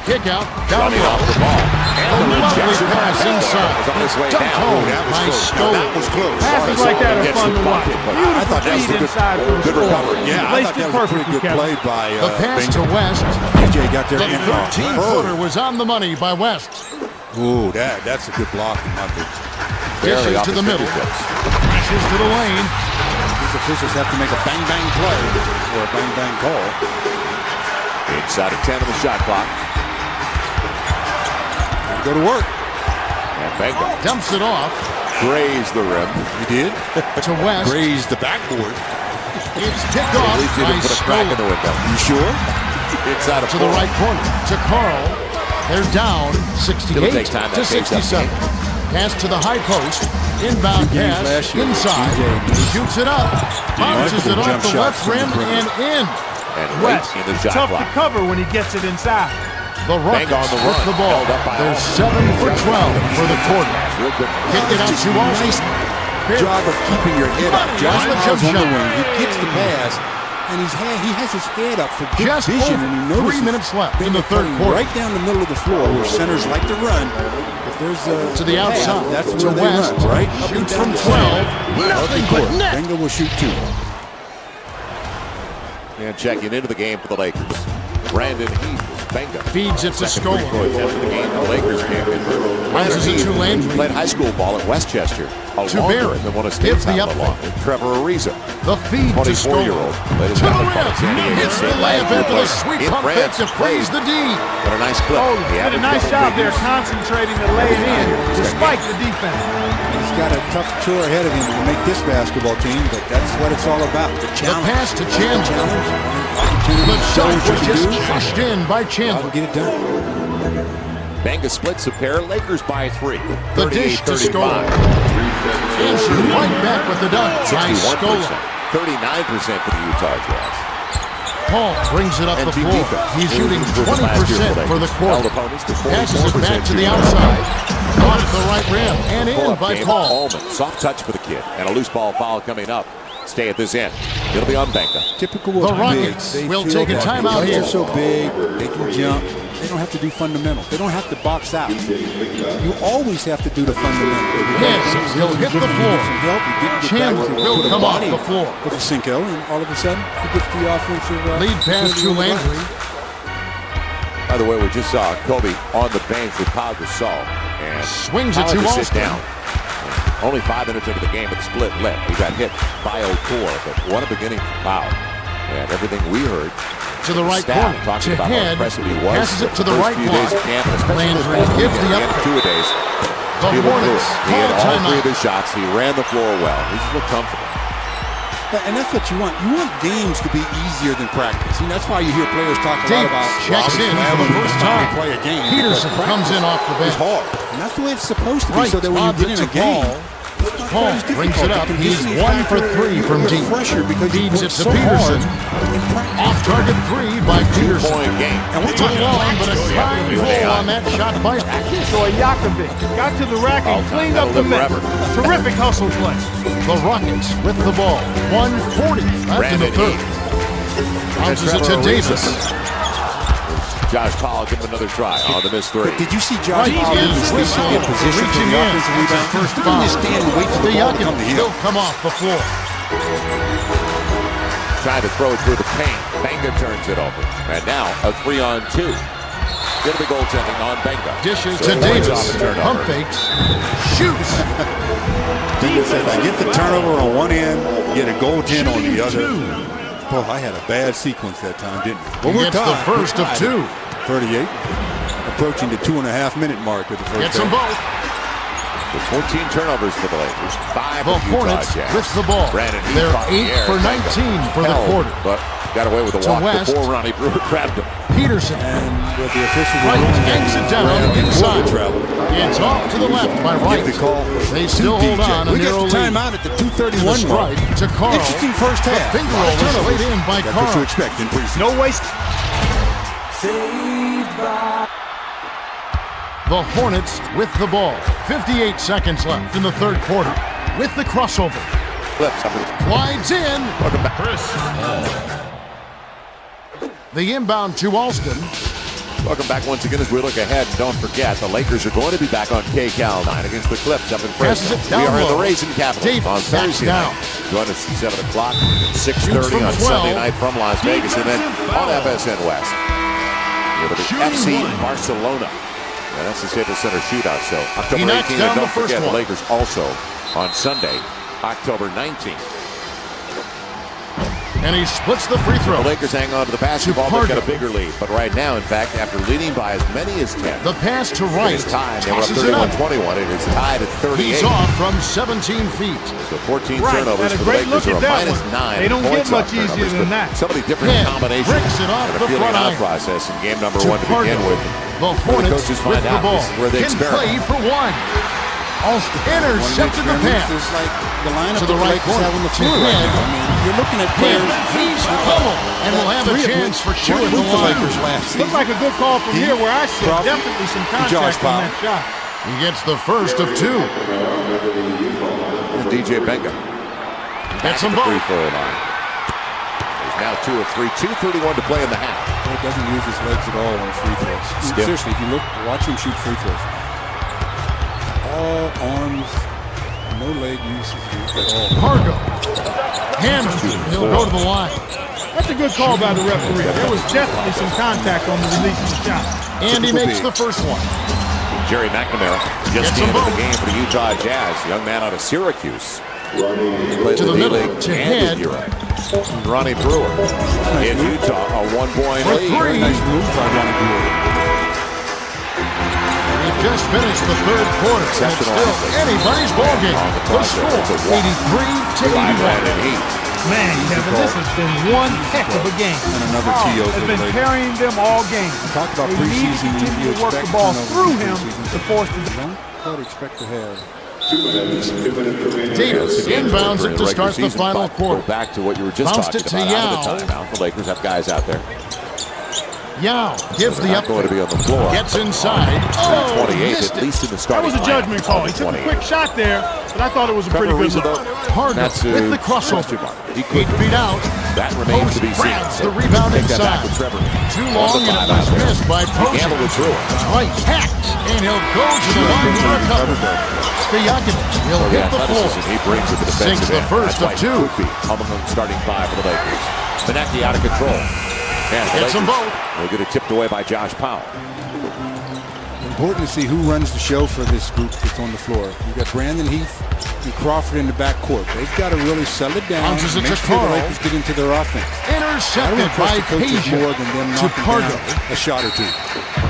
Kick out down low. The ball. A lovely pass inside. Dunked home by Scola. That was close. Passes like that are fun to watch. I thought that was a good recovery. Yeah, I thought that was a pretty good play by the pass to West. DJ got there. The 13-footer was on the money by West. Ooh, that's a good block in my book. Dishes to the middle. Passes to the lane. These officials have to make a bang-bang play or a bang-bang call. Inside of 10 of the shot clock. Go to work. And Benga dumps it off. Grazed the rim. He did. To West. Grazed the backboard. It's picked off at least he didn't put a crack in the window. You sure? Inside of to the right corner. To Carl. They're down 68 to 67. Pass to the high post. Inbound pass inside. Shoots it up. Bounces it off the left rim and in. And West in the shot tough to cover when he gets it inside. The Rockets with the ball. They're 7 for 12 for the quarter. Kick it out to Austin. Nice job of keeping your head up. Josh Powell's on the wing. He gets the pass, and he has his head up for good vision. And he notices 3 minutes left in the third quarter. Right down the middle of the floor where centers like to run. If there's to the outside, that's to where they West. run, right? Shoots from 12. Nothing but net. Benga will shoot 2. And checking into the game for the Lakers. Brandon Heath. Benga feeds it to Scola. The Lakers came in. Rises it to Landry. Played high school ball at Westchester. To Barrett. Than one of State's the up Trevor Ariza. The feed to Scola. 24-year-old. To the rim. Hits the layup in for the sweet pump fake to freeze the D. But a nice clip. Did a nice job there concentrating to lay it in despite the defense. He's got a tough chore ahead of him to make this basketball team, but that's what it's all about. The challenge. The pass to Chandler. The dunk was just crushed in by Chandler. Get it done. Benga splits a pair. Lakers by 3. The dish to Scola. Answer right back with the dunk by Scola. 39% for the Utah Jazz. Paul brings it up the floor. He's shooting 20% for the quarter. Passes it back to the outside. Off the right rim and in by Paul. Soft touch for the kid. And a loose ball foul coming up. Stay at this end. It'll be on Benga. Typical the Rockets will take a timeout here. They're so big, they can jump. They don't have to do fundamentals. They don't have to box out. You always have to do the fundamentals. Yes, he'll hit the floor. Chandler will come off the floor. With a Cinco, and all of a sudden, he gets the offensive lead pass to Landry. By the way, we just saw Kobe on the bench with Pau Gasol. And swings it to Austin. Sit down. Only 5 minutes into the game with a split lip. He got hit by Okor, but what a beginning for Pau. And everything we heard to the right corner, to head, passes it to the right block. Landry gives the up. The Hornets he had all 3 of his shots. He ran the floor well. He just looked comfortable. And that's what you want. You want games to be easier than practice. And that's why you hear players talk a lot about checks in for the first time. Play a game. Peterson comes in off the bench. It's hard. And that's the way it's supposed to be, so that when you get in a game, Paul brings it up. He's 1 for 3 from deep. Feeds it to Peterson. Off target 3 by Peterson. And we're talking long, but a fine goal on that shot by Yakovic got to the rack and cleaned up the mess. Terrific hustle play. The Rockets with the ball. 1:40 after the third. Bounces it to Davis. Josh Powell give him another try on the missed 3. But did you see Josh Powell in position reaching in first foul? Just stand and wait for the ball to come to him. He'll come off the floor. Trying to throw it through the paint. Benga turns it over. And now a 3-on-2. Gonna be goaltending on Benga. Dishes to Davis. Pump fakes. Shoots. If I get the turnover on one end, get a goaltend on the other. Boy, I had a bad sequence that time, didn't I? Well, it's the first of 2. 38. approaching the 2.5-minute mark of the first. Gets them both. With 14 turnovers for the Lakers, 5 the Hornets with the ball. They're 8 for 19 for the quarter. But got away with the walk before Ronnie Brewer grabbed him. Peterson. And with the officials hangs it down inside. It's off to the left by Wright. They still hold on a narrow lead. Timeout at the 2:31 mark. To Carl. Interesting first half. The finger roll was laid in by Carl. That's what you expect in preseason. No waste. The Hornets with the ball. 58 seconds left in the third quarter. With the crossover. Glides in. The inbound to Alston. Welcome back once again as we look ahead. Don't forget, the Lakers are going to be back on KCAL 9 against the Clips up in Fresno. We are in the Raisin Capital on Thursday night. Join us at 7 o'clock, 6:30 on Sunday night from Las Vegas, and then on FSN West. It'll be FC Barcelona. Yeah, that's the Staples Center shootout. So October 18th, and don't forget the Lakers also on Sunday, October 19th. And he splits the free throw. The Lakers hang on to the basketball, but get a bigger lead. But right now, in fact, after leading by as many as 10, the pass to Wright. It is tied. They were up 31-21. It is tied at 38. He's off from 17 feet. So 14 turnovers for the Lakers are a -9. They don't get much easier than that. So many different combinations. Breaks it off and the a feeling front out process in game number 1 to begin with. The Hornets coaches with find the out ball. where they Can play for one. Alston intercepted the pass. It's like the lineup to the right corner. have on the floor right now. I mean, you're looking at players. He's pummeled and will have a chance for two at the line. Looks like a good call from here where I see definitely some contact on that shot. He gets the first of two. DJ Benga. Gets them both. Free throw line. There's now 2 of 3. 2:31 to play in the half. He doesn't use his legs at all on free throws. Seriously, if you watch him shoot free throws. All arms, no leg uses at all. Cargo. Hammer. He'll go to the line. That's a good call by the referee. There was definitely some contact on the release of the shot. And he makes the first one. Jerry McNamara just came into the game for the Utah Jazz. Young man out of Syracuse. To the middle, to head. Ronnie Brewer in Utah, a 1-point lead. Three. Nice move by Ronnie Brewer. He just finished the third quarter. It's still anybody's ballgame. The score, 83-81. Man, Kevin, this has been one heck of a game. And another TO has been carrying them all game. Talk about they need to continue to work the ball through him to force the don't quite expect to have. Davis inbounds it to start the final quarter. Go back to what you were just talking about. Out of the timeout. The Lakers have guys out there. Yao gives the up. Going to be on the floor. Gets inside. Oh, 28, at least in the starting. That was a judgment call. He took a quick shot there, but I thought it was a pretty good look. Harden with the crossover. 8 feet out. That remains to be seen. The rebound inside. Too long and it was missed by Posey. Right, hacked, and he'll go to the line for a cover. Stojakovic, he'll hit the floor. He brings it to the sinks the first of two. Among the starting 5 for the Lakers. Benecki out of control. Gets them both. They'll get it tipped away by Josh Powell. Important to see who runs the show for this group that's on the floor. You've got Brandon Heath and Crawford in the backcourt. They've got to really settle it down. Bounces it make to sure Carl. the Lakers get into their offense. Intercepted by Page more than them to Cargo. A shot or two.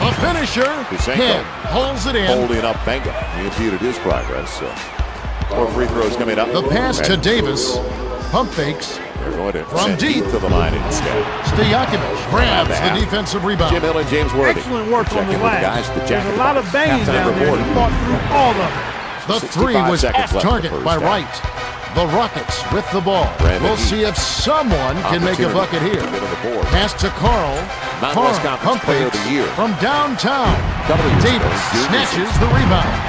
A finisher. Head holds it in. Holding up Benga. He impeded his progress. So 4 free throws coming up. The pass to Davis. Pump fakes. From deep to the line instead. Stojakovic grabs the defensive rebound. Jim Hill and James Worthy. Excellent work on the glass. There's a lot of banging Halftime down there. He fought through all of it. The three was off target by Wright. The Rockets with the ball. We'll see if someone can make a bucket here. Pass to Carl. Carl pump fakes from downtown. Davis snatches the rebound.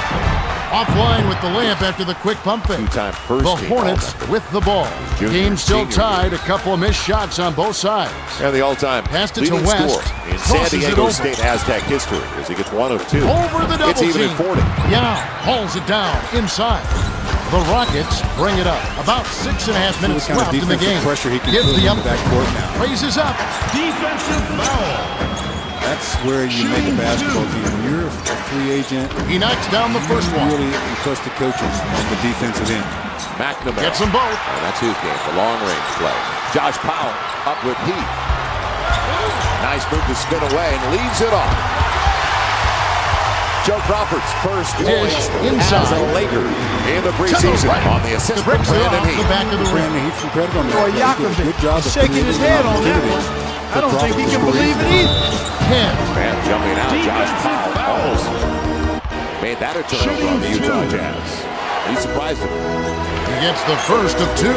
Offline with the layup after the quick pump fake. The Hornets with the ball. Game still tied. A couple of missed shots on both sides. And the all-time passed it to West. In San Diego State Aztec history as he gets 1 of 2. Over the double team. It's even at 40. Yeah, hauls it down inside. The Rockets bring it up. About 6.5 minutes left in the game. Gives the up. Raises up. Defensive foul. That's where you make a basketball team. When you're a free agent, he knocks down the first one. Really impressed the coaches on the defensive end. McNamara gets them both. Oh, that's his game, the long-range play. Josh Powell up with Heath. Nice move to spin away and leaves it off. Joe Crawford's first Dish point as a Laker in the preseason on the assist from Brandon Heath. The back of the rim. Heath from credit on that. Boy, Good job Yakovich shaking his head on that one. I don't think he can believe it either. Man jumping out, Josh Powell almost made that a turnover on the Utah Jazz. He surprised him. He gets the first of two.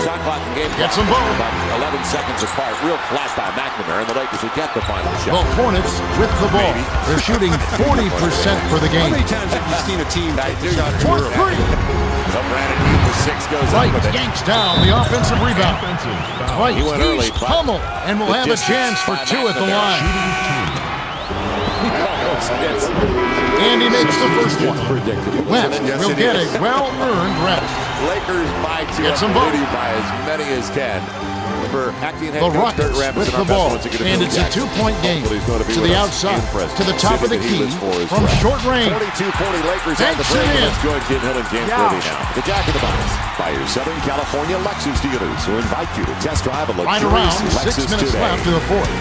Shot clock and game Gets them both. About 11 seconds apart. Real flat by McNamara, and the Lakers will get the final shot. The Hornets with the ball. They're shooting 40% for the game. How many times have you seen a team take the shot For early? three. So Brandon Heath, the 6 goes Right, up with it. yanks down the offensive rebound. Right, He went early, he's but pummeled and will the have a distance chance for by 2 at the McNamara. line. It's And he makes the first one. predictable. West will get a well-earned rest. Lakers by 2. Gets them both. By as many as 10. For acting head The coach Kurt Rockets Rambis with and our the ball, best ones and it's a 2-point game. Hopefully he's going to be To with the us outside, in Fresno. to the top of the City that he key, lives for as from well. short range. 42-40 Lakers on the Takes break. it in. Let's join Jim Hill and James Brody now. The Jack in the Box by your Southern California Lexus dealers who invite you to test drive a Right luxurious around 6 Lexus minutes today. left to the fourth.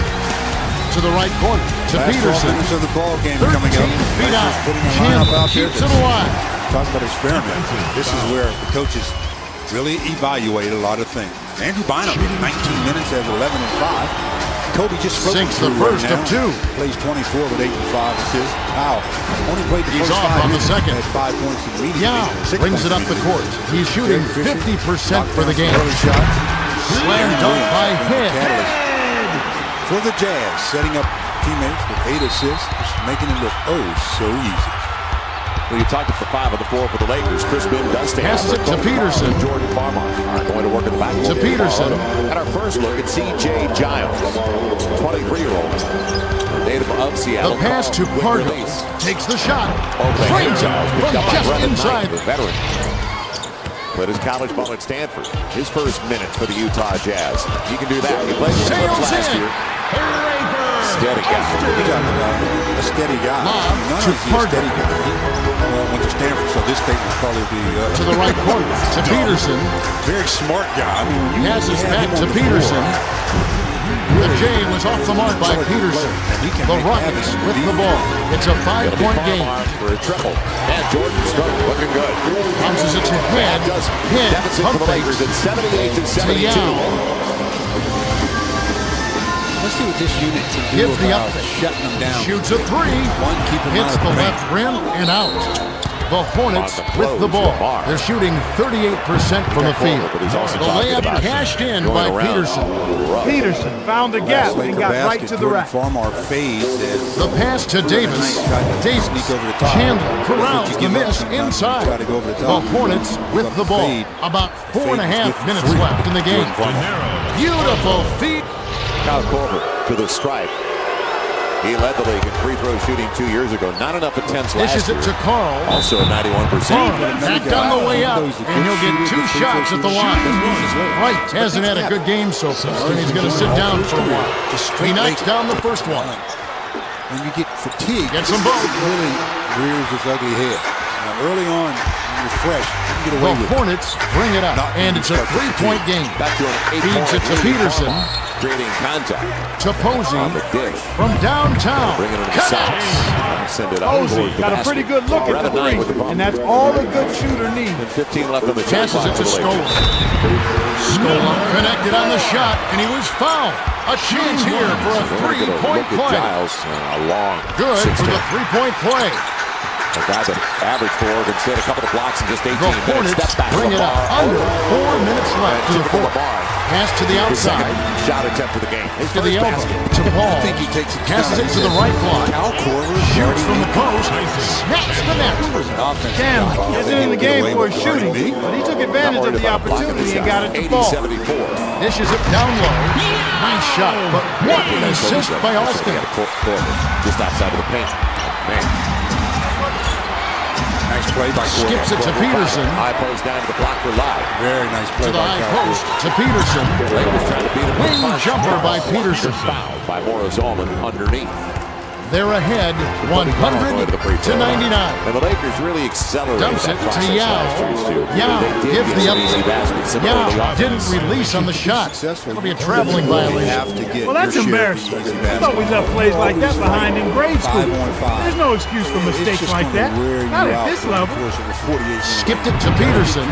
To the right corner, to Last 12 Peterson. minutes of the ball game 13 coming up. feet out. Putting a lineup Chandler out there. keeps it alive. Talk about experiment. This is where the coaches really evaluate a lot of things. Andrew Bynum in 19 minutes has 11 and 5. Kobe just Sinks the first of 2. Plays 24 with 8 and 5 assists. Powell only played the He's first off 5 on the minutes. second. Had 5 points immediately. Yao 6 brings it points up the immediately. court. He's shooting Jerry Fisher 50% for the game. Early shot. Slam dunk by Head. For the Jazz, setting up teammates with 8 assists, just making it look so easy. Well, you talked for 5 of the 4 for the Lakers. Chris Boone does stay out. Passes it to Peterson. Jordan Farmar are going to work in the back. To Peterson. And our first look at C.J. Giles, 23-year-old, native of Seattle. The pass to With Pardo. release. Takes the shot. Open Frames it Giles picked from up by just Brendan inside. Knight, the veteran. Played his college ball at Stanford. His first minutes for the Utah Jazz. He can do that. He played with the Clips last year. Steady guy. You're talking about a steady guy. Lob None to of you a Pardo. steady guy. He went to Stanford, so this statement will probably be To the right corner, to Peterson. Very smart guy. I mean, when you Passes have back him on to the Peterson. floor, The J was off the mark by Peterson. The Rockets with the ball. It's a 5-point game. For a triple. And Jordan Stark looking good. Bounces it to Head. Head, Deficit for the pump Lakers fakes. at 78 to To 72. Yao. Let's see what this unit can do Gives the about up fake. shutting them down. Shoots a 3. One, keep him Hits out of the the paint. left rim and out. The Hornets On the with the close, ball. Lamar. They're shooting 38% from the field. But he's also The talking layup about cashed in going by around. Peterson. Rough. Peterson found the gap Last and Laker got basket, right to the Jordan rack. Farmar fades as The pass to Davis. Davis. sneak over the top. Chandler corrals That's what the you give up miss sometimes. inside. You try to go over the The top. Hornets with the ball. Fade. About 4.5 Fade. minutes left in the game. Beautiful feed. Kyle Korver to the stripe. He led the league in free throw shooting 2 years ago. Not enough attempts Dishes last it year. to Carl. Also at 91%. Back on the way up, and he'll get 2 shots at the line. Wright hasn't had a good game so far, and he's going to sit down for a while. He knocks down the first one. When you get fatigued, Gets them both. it really rears its ugly head. Now, early on, when you're fresh, you can get away The with it. Hornets bring it up, Not and it's a 3-point game. Back to an 8-point Feeds it to lead. Peterson. Creating contact To Posey on the dish. from downtown. Bringing it to the side. Connects. Send it up Posey toward the got a basket. pretty good look at the Rather nine with the three, bump. and that's all a good shooter needs. And 15 left on the shot Passes clock it to for the Lakers. Scola. Scola connected on the shot, and he was fouled. A chance here for a So we're gonna 3-point look at play. Giles, a long Good for 16. the 3-point play. A guy that averaged for Oregon State a couple of blocks in just 18 The minutes. Hornets Step back bring from it up. Lamar. Under 4 minutes left to the fourth. Pass to the His second outside. shot attempt of the game. His To the first elbow. basket. To Paul. I think he takes it Passes down. it to the right block. Kyle Korver Shoots from the post. Snaps the net. Chandler isn't in the game for his shooting, but he took advantage of the opportunity and got it to fall. 80-74. Dishes it down low. Nice shot, but what an assist by Austin. Just outside of the paint. Man. Nice play by Korver. Skips it to Peterson. High post down to the block for Lyle. Very nice play To the by high Kyle post. Korver. To Peterson. Lakers trying to beat him. Wing jumper by Peterson. Foul by Morris Allman underneath. They're ahead 100-99. And the Lakers really accelerated. Dumps it to Yao. Yao gives the up. Yao didn't release on the shot. It'll be a traveling violation. Well, that's embarrassing. I thought we left plays like that behind in grade school. There's no excuse for mistakes like that. Not at this level. Skipped it to Peterson.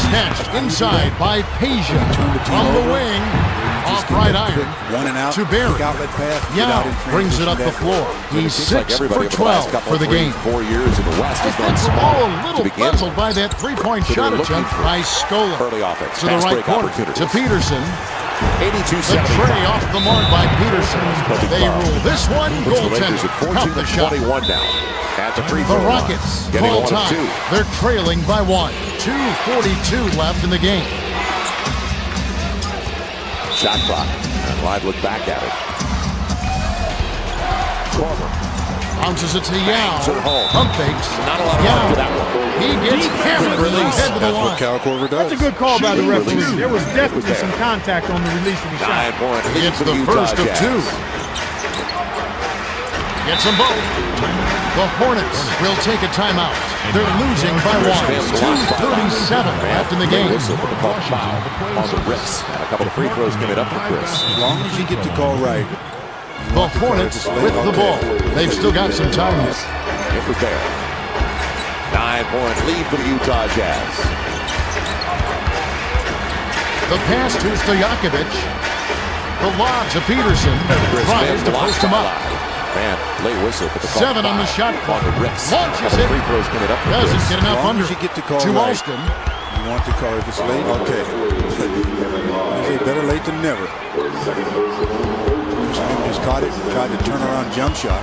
Snatched inside by Peja. From the wing. Off right iron to Barry. Yao brings it up the floor. He's 6 for 12 for the game. 4 years in the West. He's done The ball a little puzzled by that three-point shot attempt by Scola. Early offense. To the right corner to Peterson. 82-75. The tray off the mark by Peterson. They rule this one goaltender. Count the shot. 21 down. At the free throw The Rockets call time. They're trailing by 1. 2:42 left in the game. Shot clock. And Live look back at it. Corner. Bounces it to Yao. Pump fakes. Not a lot of Yao. for that one. He gets hammered with his head to the line. That's a good call by the referee. There was definitely some contact on the release of the shot. 9-point lead It's for the Utah first of Jazz. 2. Gets them both. The Hornets will take a timeout. They're losing by 1. 2:37 left in the game. Whistle for the foul on the wrist. And a couple of free throws coming up for Chris. As long as you get the call right. The Hornets with the ball. They've still got some time here. It was there. 9-point lead for the Utah Jazz. The pass to Stojakovic. The lob to Peterson. Tries to post him up. Man, late whistle for the 7 on the shot clock. On the wrist. Launches it. Free throws coming up for Doesn't Chris. get enough under. You get the call to right. Alston. You want the call if it's late? Okay. I say better late than never. Just caught it, tried to turn around jump shot.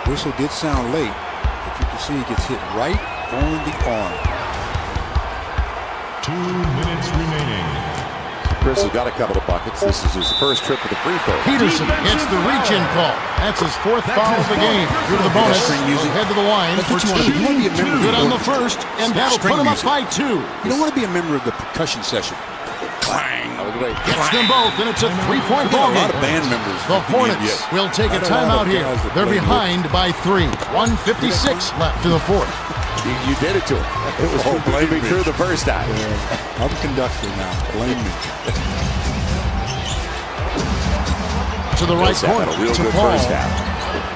Whistle did sound late, but you can see he gets hit right on the arm. 2 minutes remaining. Chris has got a couple of buckets. This is his first trip to the free throw. Peterson gets the reach-in call. That's his 4th foul of the game. Through the bonus. Head to the line for 2. Good on the first, and that'll put him up by 2. You don't want to be a member of the percussion session. Clang! Gets them both, and it's a 3-point ball A lot of game. band members. The Hornets will take a timeout here. They're behind by 3. 1:56 left to the 4th. You did it to him. It was blame me through the first time. I'm conductor now. Blame me. To the right corner to Paul.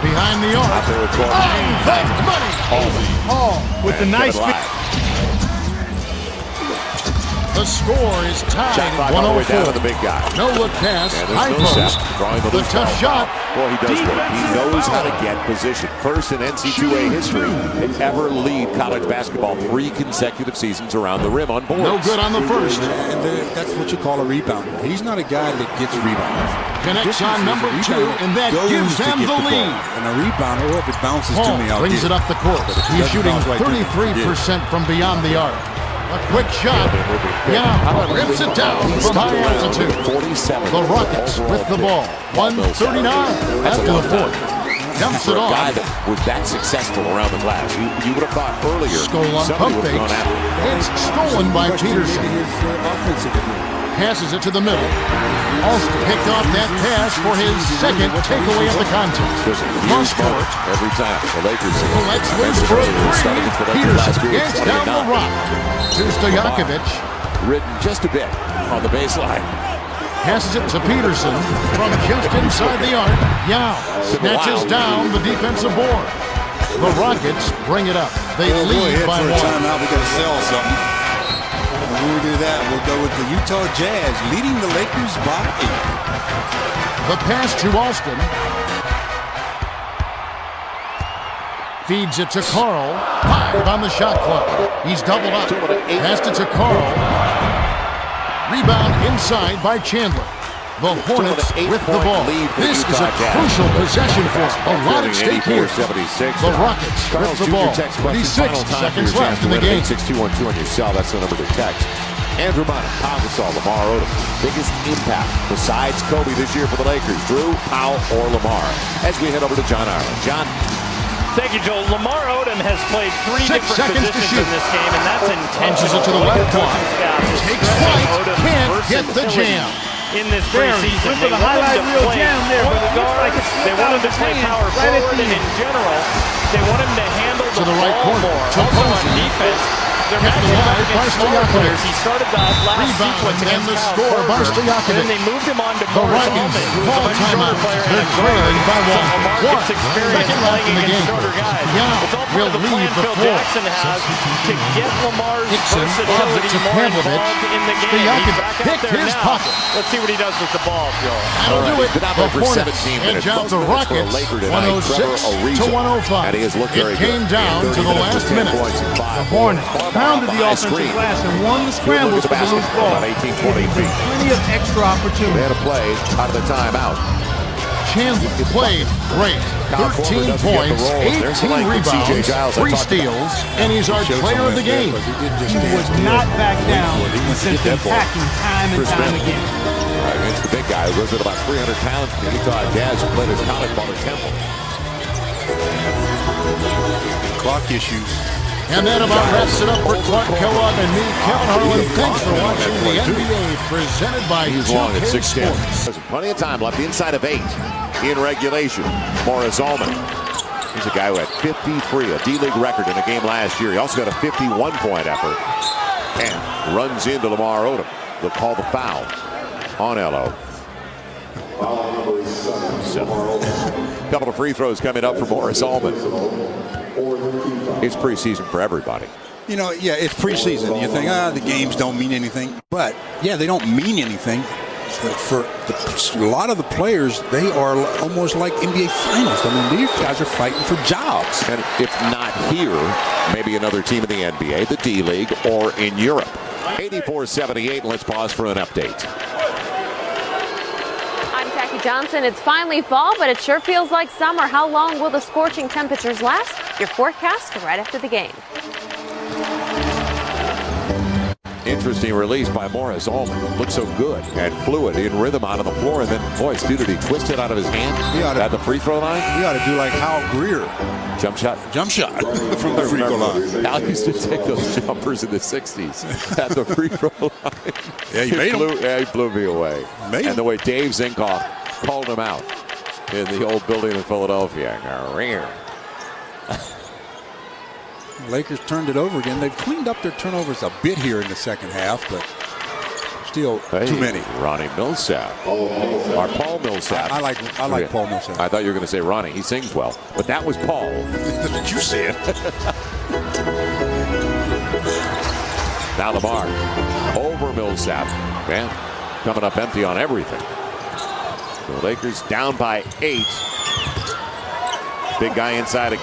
Behind the arc. Unbanked money. Paul with the nice fit. The score is tied at 104. The big guy. No look pass. High post. The tough shot. Boy, he does good. He knows how to get position. First in NCAA history to ever lead college basketball 3 consecutive seasons around the rim on boards. No good on the first. And that's what you call a rebounder. He's not a guy that gets rebounds. Connects on number 2, and that gives them the lead. And a rebounder, or if it bounces to me, I'll brings it up the court. He's shooting 33% from beyond the arc. A quick shot. Yeah, rips it down from high altitude. The Rockets with the ball. 1:39 after the 4th. Dumps it off. A guy that was that successful around the glass. You would have thought earlier. Scola pump fakes. It's stolen by Peterson. Passes it to the middle. Alston picked off that pass for his 2nd takeaway of the contest. Cross court. Every time the Lakers. Let's loose for a 3. Peterson gets down the rock. To Stojakovic. Ridden just a bit on the baseline. Passes it to Peterson from just inside the arc. Yao snatches down the defensive board. The Rockets bring it up. They lead by 1. Timeout. We got to sell something. When we do that, we'll go with the Utah Jazz leading the Lakers by 8. The pass to Alston. Feeds it to Carl. 5 on the shot clock. He's doubled up. Passed it to Carl. Rebound inside by Chandler. The Hornets with the ball. This is a crucial possession for a lot at stake here. The Rockets with the ball. 36 seconds left in the game. 6212 on your cell. That's the number to text. Andrew Mott, Pau Gasol, Lamar Odom. Biggest impact besides Kobe this year for the Lakers. Drew, Powell, or Lamar. As we head over to John Ireland. John. Thank you, Joel. Lamar Odom has played 3 6 different seconds to positions shoot. in this game, and that's intentional. Punches it to the left block. Takes flight. Can't get the jam. in this preseason. They want him to play point guard. They want him to play power forward, and in general, they want him to handle the ball more. Also on defense, they're matching up against smaller players. He started that last sequence against Kyle Korver, and then they moved him on to Morris Allman, who's a much shorter player and a guard. So Lamar gets experience playing against shorter guys. It's all part of the plan Phil Jackson has to get Lamar's versatility more involved in the game. He's back out there now. Let's see what he does with the ball, Joe. That'll do it. Been out there for 17 minutes. The Rockets, 106-105. It came down to the last minute. The Hornets pounded the offensive glass and won the scrambles for the loose ball. About 18-20 feet. Plenty of extra opportunity. They had a play out of the timeout. Chandler played great. 13 points, 18 rebounds, 3 steals, and he's our player of the game. He was not back down and sent them packing time and time again. Against the big guy who goes at about 300 pounds. The Utah Jazz played his college ball at Temple. Clock issues. And that about wraps it up for Clark Kellogg and me, Kevin Harlan. Thanks for watching the NBA presented by He's long at 6'10". Sports. There's plenty of time left inside of 8 in regulation. Morris Allman. He's a guy who had 53, a D-League record in a game last year. He also got a 51-point effort and runs into Lamar Odom. They'll call the foul on LO. So, a couple of free throws coming up for Morris Allman. It's preseason for everybody. You know, yeah, it's preseason. You think, the games don't mean anything. But, yeah, they don't mean anything. For a lot of the players, they are almost like NBA Finals. I mean, these guys are fighting for jobs. And if not here, maybe another team in the NBA, the D-League, or in Europe. 84-78, let's pause for an update. Johnson, it's finally fall, but it sure feels like summer. How long will the scorching temperatures last? Your forecast right after the game. Interesting release by Morris Allman. Looks so good and fluid in rhythm out on the floor. And then, boy, dude, did he twist it out of his hand at the free throw line? He ought to do like Hal Greer. Jump shot. Jump shot from the free throw line. Al used to take those jumpers in the 60s at the free throw line. Yeah, he made him. Yeah, he blew me away. And the way Dave Zinkoff called him out in the old building in Philadelphia. Lakers turned it over again. They've cleaned up their turnovers a bit here in the second half, but still too many. Ronnie Millsap. Or Paul Millsap. I like Paul Millsap. I thought you were going to say Ronnie. He sings well. But that was Paul. That's what you said. Now Lamar over Millsap. Man, coming up empty on everything. The Lakers down by 8. Big guy inside again.